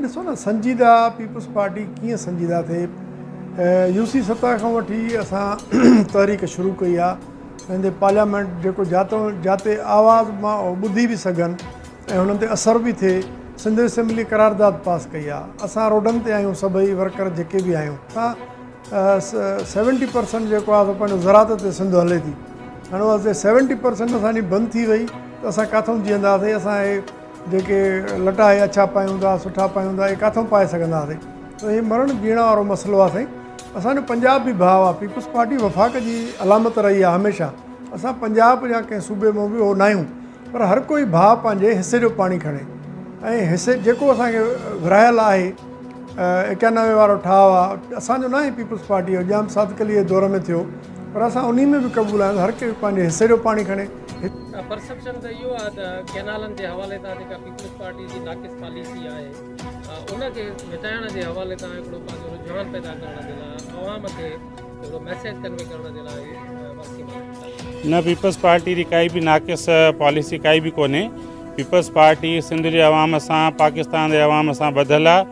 ॾिसो न संजीदा पीपल्स पार्टी कीअं संजीदा थिए। यूसी सतह खां वठी असां तहरीक शुरू कई आहे। पंहिंजे पार्लियामेंट जेको जाते आवाज़ मां ॿुधी बि सघनि ऐं हुननि ते असर बि थिए, सिंध असेंबली करारदाद पास कई आहे। असां रोडनि ते आहियूं, सभई वर्कर जेके बि आहियूं। असां 70% जेको आहे पंहिंजो ज़राअत ते सिंध हले थी। हाणे उहा 70% असांजी बंदि थी वई त असां किथां जीअंदासीं? असां हे जेके लटा हे अछा पायूं था, सुठा पायूं था, हे किथां पाए सघंदासीं? त हे मरण जीअण वारो मसइलो आहे साईं। असांजो पंजाब बि भाउ आहे। पीपल्स पार्टी वफ़ाक़ जी अलामत रही आहे हमेशह। असां पंजाब या कंहिं सूबे मां बि उहो न आहियूं, पर हर कोई भाउ पंहिंजे हिसे जो पाणी खणे ऐं हिसे जेको असांखे विरहायल आहे। 91 वारो ठाह आहे असांजो न आहे पीपल्स पार्टी जो, जाम सादकली जे दौर में थियो, पर असां उन में बि क़बूल आहियूं। हर कंहिं पंहिंजे हिसे जो पाणी खणे। परसेप्शन त इहो आहे त कैनालनि जे हवाले तां जेका पीपल्स पार्टी जी नाक़िस पॉलिसी आहे उनखे मिटाइण जे हवाले तां हिकिड़ो पंहिंजो रुझान पैदा करण जे लाइ, अवाम खे हिकिड़ो मैसेज कन्वे करण जे लाइ न, पीपल्स पार्टी जी काई बि नाक़िस पॉलिसी काई बि कोन्हे। पीपल्स पार्टी सिंध जे अवाम सां, पाकिस्तान जे अवाम सां ॿधल आहे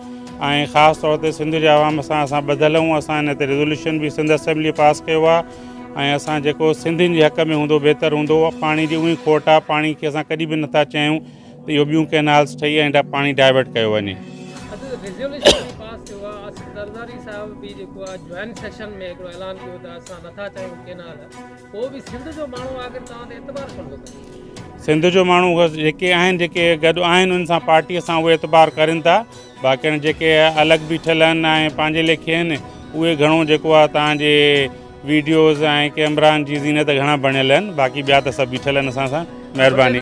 ऐं ख़ासि तौर ते सिंध जे अवाम सां असां ॿधल आहियूं। असां हिन ते रेज़ोल्यूशन बि सिंध असेंबली पास कयो आहे ऐं असां जेको सिंधियुनि जे हक़ में हूंदो बहितरु हूंदो। पाणी जी उहा खोट आहे, पाणी खे असां कॾहिं बि नथा चाहियूं त इहो ॿियूं कैनाल्स ठही ऐं पाणी डाइवर्ट कयो वञे। ज़रदारी साहब भी जेको आहे जॉइंट सेशन में हिकिड़ो ऐलान कयो त असां नथा चाहियूं कैनाल, पोइ बि सिंध जो माण्हू आख़िर तव्हां ते एतबार कंदो अथव? सिंध जो माण्हू जेके आहिनि, जेके गॾु आहिनि, उन सां पार्टीअ सां उहे एतबार करनि था। बाक़ी जेके अलॻि बीठल आहिनि ऐं पंहिंजे लेखे आहिनि, उहे घणो जेको आहे तव्हांजे वीडियोज़ ऐं कैमरानि जी ज़ीनत घणा बणियल आहिनि। बाक़ी ॿिया त सभु बीठल आहिनि असां सां। महिरबानी।